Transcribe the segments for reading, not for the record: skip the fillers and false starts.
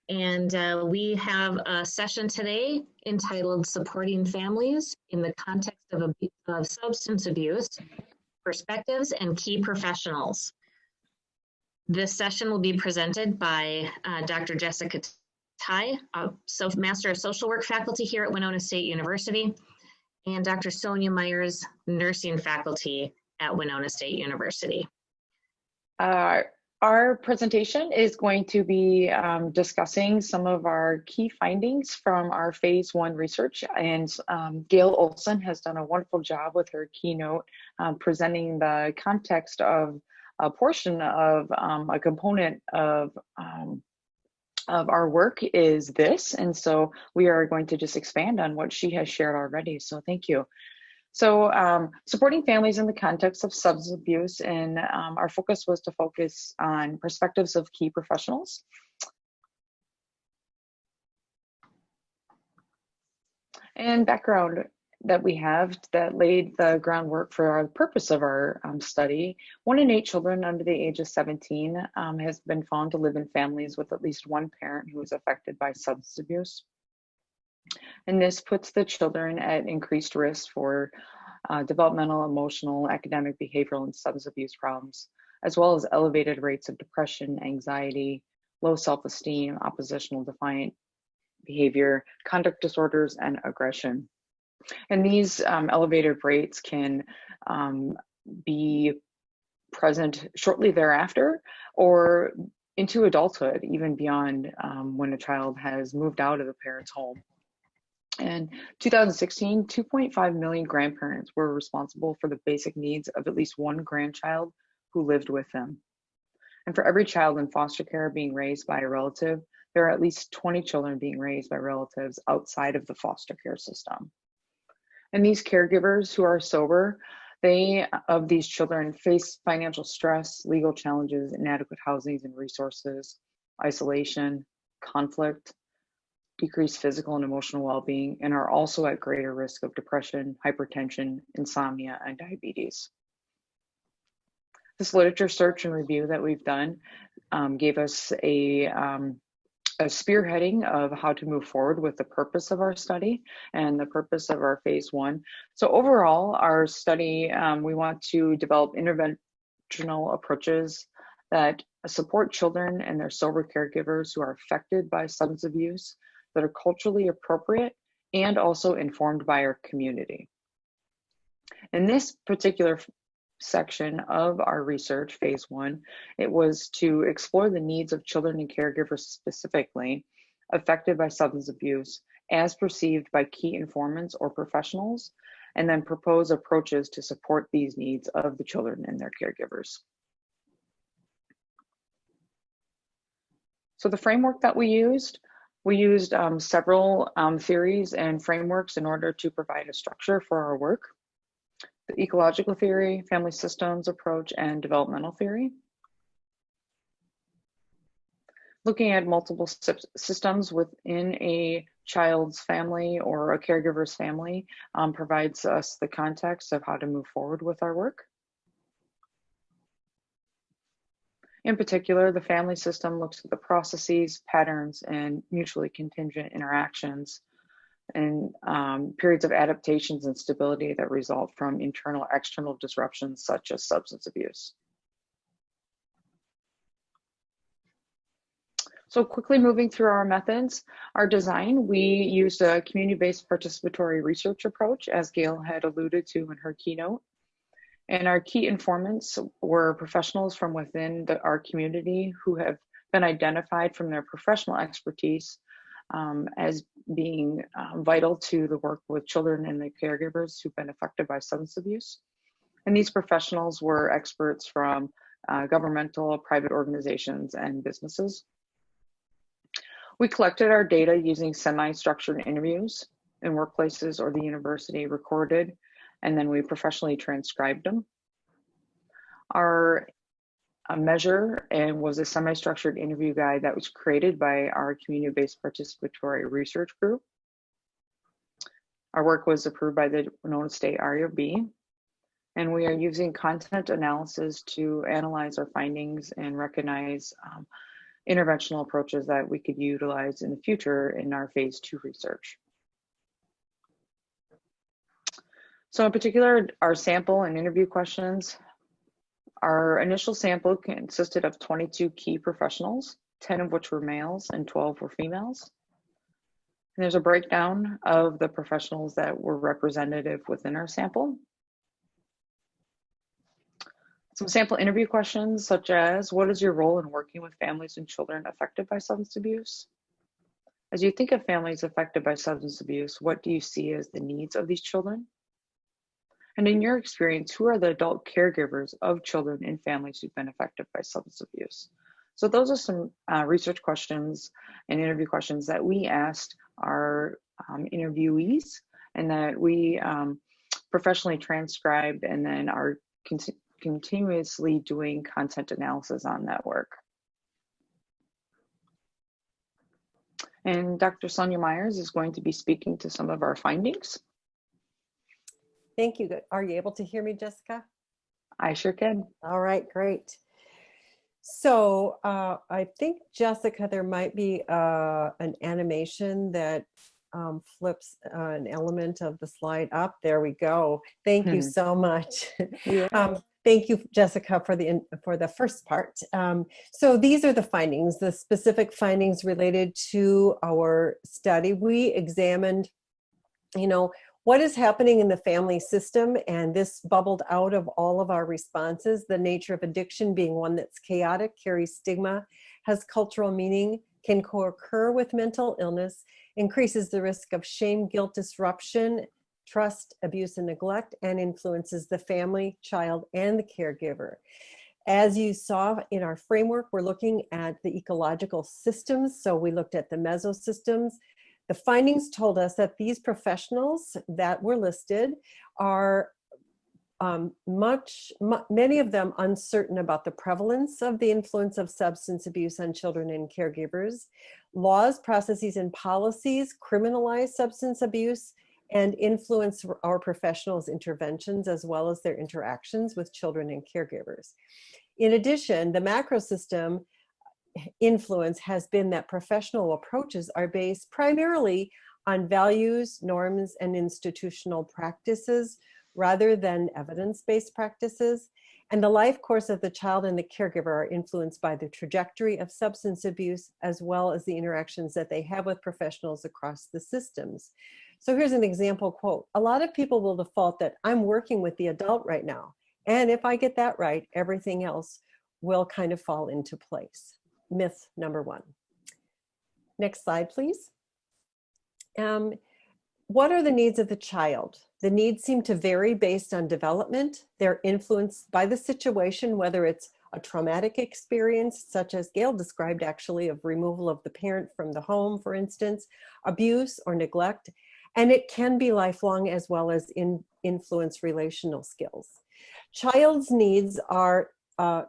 And we have a session today entitled Supporting Families in the Context of Substance Abuse, Perspectives and Key Professionals. This session will be presented by Dr. Jessica Tai, Master of Social Work faculty here at Winona State University, and Dr. Sonia Myers, nursing faculty at Winona State University. Our presentation is going to be discussing some of our key findings from our phase 1 research, and Gail Olson has done a wonderful job with her keynote presenting the context of a portion of a component of our work is this, and so we are going to just expand on what she has shared already, so thank you. So supporting families in the context of substance abuse, and our focus was to focus on perspectives of key professionals. And background that we have that laid the groundwork for our purpose of our study. 1 in 8 children under the age of 17 has been found to live in families with at least one parent who is affected by substance abuse. And this puts the children at increased risk for developmental, emotional, academic, behavioral, and substance abuse problems, as well as elevated rates of depression, anxiety, low self-esteem, oppositional defiant behavior, conduct disorders, and aggression. And these elevated rates can be present shortly thereafter or into adulthood, even beyond when a child has moved out of the parent's home. In 2016, 2.5 million grandparents were responsible for the basic needs of at least one grandchild who lived with them. And for every child in foster care being raised by a relative, there are at least 20 children being raised by relatives outside of the foster care system. And these caregivers who are sober, of these children face financial stress, legal challenges, inadequate housing and resources, isolation, conflict, decreased physical and emotional well-being, and are also at greater risk of depression, hypertension, insomnia, and diabetes. This literature search and review that we've done gave us a spearheading of how to move forward with the purpose of our study and the purpose of our phase 1. So overall, our study, we want to develop interventional approaches that support children and their sober caregivers who are affected by substance abuse, that are culturally appropriate and also informed by our community. In this particular section of our research, phase 1, it was to explore the needs of children and caregivers specifically affected by substance abuse as perceived by key informants or professionals, and then propose approaches to support these needs of the children and their caregivers. So the framework that we used several theories and frameworks in order to provide a structure for our work. The ecological theory, family systems approach, and developmental theory. Looking at multiple systems within a child's family or a caregiver's family provides us the context of how to move forward with our work. In particular, the family system looks at the processes, patterns, and mutually contingent interactions and periods of adaptations and stability that result from internal external disruptions such as substance abuse. So quickly moving through our methods, our design, we used a community-based participatory research approach, as Gail had alluded to in her keynote. And our key informants were professionals from within our community who have been identified from their professional expertise as being vital to the work with children and their caregivers who've been affected by substance abuse. And these professionals were experts from governmental, private organizations, and businesses. We collected our data using semi-structured interviews in workplaces or the university recorded, and then we professionally transcribed them. Our measure was a semi-structured interview guide that was created by our community-based participatory research group. Our work was approved by the Winona State RUB, and we are using content analysis to analyze our findings and recognize interventional approaches that we could utilize in the future in our phase 2 research. So in particular, our sample and interview questions. Our initial sample consisted of 22 key professionals, 10 of which were males and 12 were females. And there's a breakdown of the professionals that were representative within our sample. Some sample interview questions such as, what is your role in working with families and children affected by substance abuse? As you think of families affected by substance abuse, what do you see as the needs of these children? And in your experience, who are the adult caregivers of children in families who've been affected by substance abuse? So those are some research questions and interview questions that we asked our interviewees and that we professionally transcribed and then are continuously doing content analysis on that work. And Dr. Sonia Myers is going to be speaking to some of our findings. Thank you. Are you able to hear me, Jessica? I sure can. All right, great. So I think, Jessica, there might be an animation that flips an element of the slide up. There we go. Thank you so much. Yeah. Thank you, Jessica, for the first part. So these are the findings, the specific findings related to our study. We examined, what is happening in the family system, and this bubbled out of all of our responses. The nature of addiction being one that's chaotic, carries stigma, has cultural meaning, can co-occur with mental illness, increases the risk of shame, guilt, disruption, trust, abuse, and neglect, and influences the family, child, and the caregiver. As you saw in our framework, we're looking at the ecological systems. So we looked at the mesosystems. The findings told us that these professionals that were listed are many of them uncertain about the prevalence of the influence of substance abuse on children and caregivers. Laws, processes, and policies criminalize substance abuse and influence our professionals' interventions as well as their interactions with children and caregivers. In addition, the macro system influence has been that professional approaches are based primarily on values, norms, and institutional practices rather than evidence-based practices. And the life course of the child and the caregiver are influenced by the trajectory of substance abuse as well as the interactions that they have with professionals across the systems. So here's an example quote. A lot of people will default that I'm working with the adult right now, and if I get that right, everything else will kind of fall into place. Myth number one. Next slide, please. What are the needs of the child? The needs seem to vary based on development. They're influenced by the situation, whether it's a traumatic experience, such as Gail described actually, of removal of the parent from the home, for instance, abuse or neglect. And it can be lifelong as well as influence relational skills. Child's needs are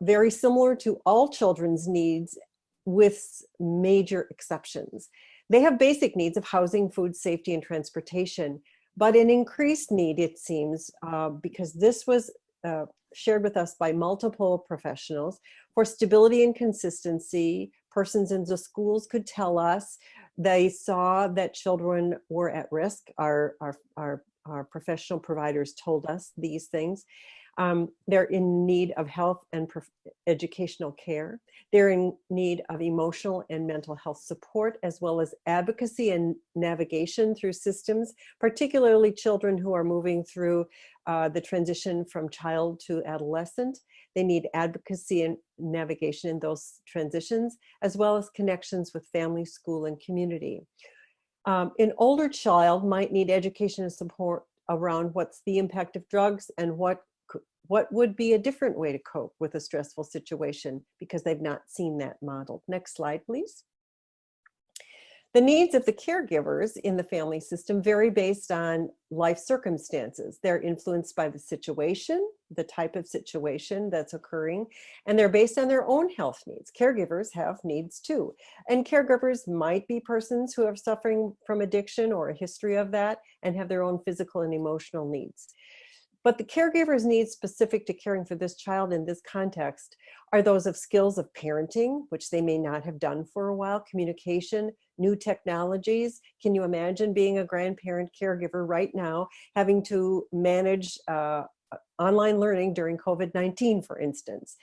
very similar to all children's needs with major exceptions. They have basic needs of housing, food, safety, and transportation, but an increased need, it seems, because this was shared with us by multiple professionals, for stability and consistency. Persons in the schools could tell us they saw that children were at risk. Our professional providers told us these things. They're in need of health and educational care. They're in need of emotional and mental health support, as well as advocacy and navigation through systems, particularly children who are moving through the transition from child to adolescent. They need advocacy and navigation in those transitions, as well as connections with family, school, and community. An older child might need education and support around what's the impact of drugs and what would be a different way to cope with a stressful situation, because they've not seen that modeled. Next slide, please. The needs of the caregivers in the family system vary based on life circumstances. They're influenced by the situation, the type of situation that's occurring, and they're based on their own health needs. Caregivers have needs too. And caregivers might be persons who are suffering from addiction or a history of that and have their own physical and emotional needs. But the caregiver's needs specific to caring for this child in this context are those of skills of parenting, which they may not have done for a while, communication, new technologies. Can you imagine being a grandparent caregiver right now, having to manage online learning during COVID-19, for instance?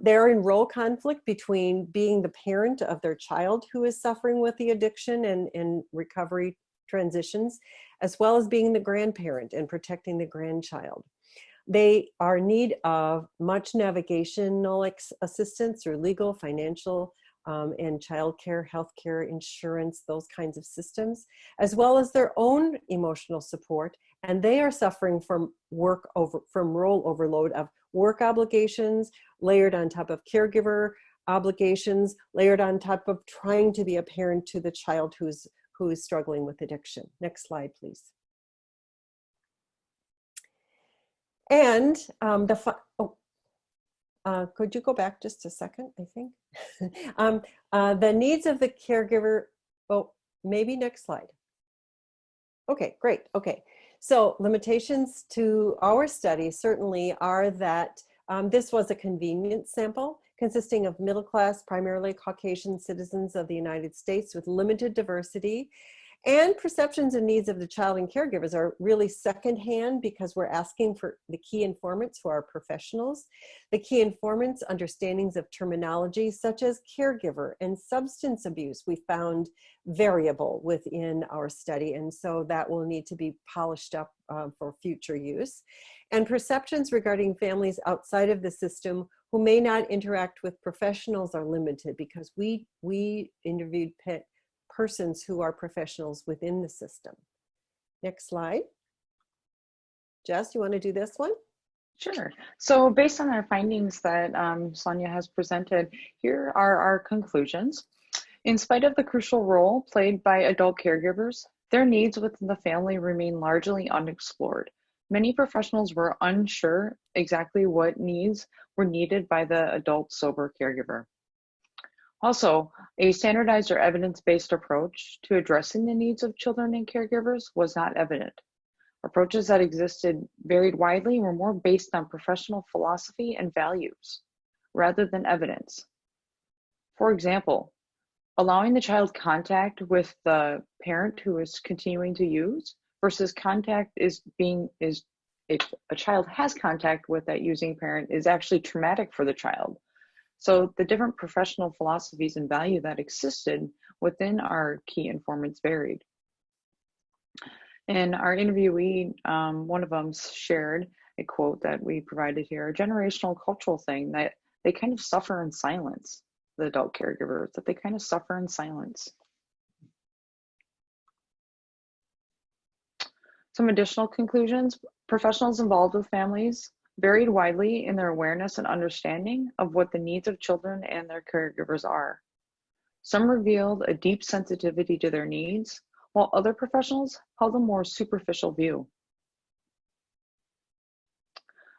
They're in role conflict between being the parent of their child who is suffering with the addiction and recovery transitions, as well as being the grandparent and protecting the grandchild. They are in need of much navigational assistance through legal, financial, and childcare, healthcare, insurance, those kinds of systems, as well as their own emotional support. And they are suffering from role overload of work obligations, layered on top of caregiver obligations, layered on top of trying to be a parent to the child who is struggling with addiction. Next slide, please. And could you go back just a second, I think? The needs of the caregiver, maybe next slide. Okay, great, okay. So limitations to our study certainly are that this was a convenience sample consisting of middle-class, primarily Caucasian citizens of the United States with limited diversity. And perceptions and needs of the child and caregivers are really secondhand because we're asking for the key informants who are professionals. The key informants' understandings of terminology such as caregiver and substance abuse we found variable within our study, and so that will need to be polished up for future use. And perceptions regarding families outside of the system who may not interact with professionals are limited because we interviewed persons who are professionals within the system. Next slide. Jess, you want to do this one? Sure. So based on our findings that Sonia has presented, here are our conclusions. In spite of the crucial role played by adult caregivers, their needs within the family remain largely unexplored. Many professionals were unsure exactly what needs were needed by the adult sober caregiver. Also, a standardized or evidence-based approach to addressing the needs of children and caregivers was not evident. Approaches that existed varied widely and were more based on professional philosophy and values rather than evidence. For example, allowing the child contact with the parent who is continuing to use versus contact if a child has contact with that using parent is actually traumatic for the child. So the different professional philosophies and value that existed within our key informants varied. In our interviewee, one of them shared a quote that we provided here, a generational cultural thing that they kind of suffer in silence, the adult caregivers, that they kind of suffer in silence. Some additional conclusions: professionals involved with families varied widely in their awareness and understanding of what the needs of children and their caregivers are. Some revealed a deep sensitivity to their needs, while other professionals held a more superficial view.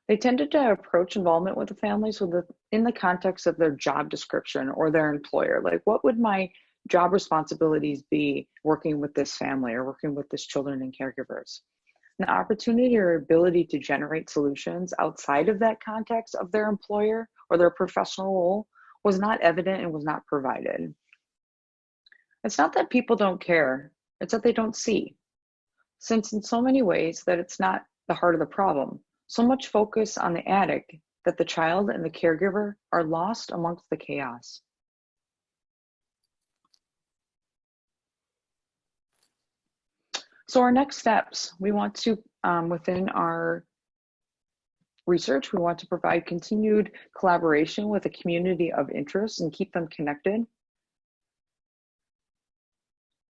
They tended to approach involvement with the families in the context of their job description or their employer. Like, what would my job responsibilities be working with this family or working with this children and caregivers? The opportunity or ability to generate solutions outside of that context of their employer or their professional role was not evident and was not provided. It's not that people don't care, it's that they don't see. Since in so many ways that it's not the heart of the problem, so much focus on the addict that the child and the caregiver are lost amongst the chaos. So our next steps, we want to, within our research, we want to provide continued collaboration with a community of interest and keep them connected.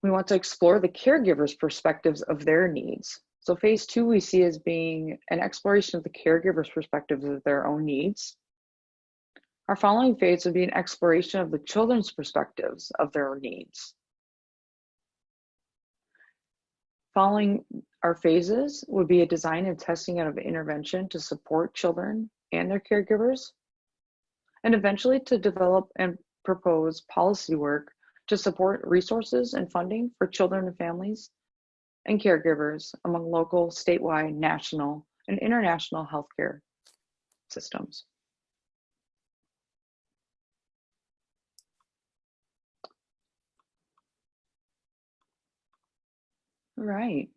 We want to explore the caregivers' perspectives of their needs. So phase 2 we see as being an exploration of the caregivers' perspectives of their own needs. Our following phase would be an exploration of the children's perspectives of their needs. Following our phases would be a design and testing of intervention to support children and their caregivers, and eventually to develop and propose policy work to support resources and funding for children and families and caregivers among local, statewide, national, and international healthcare systems. All right.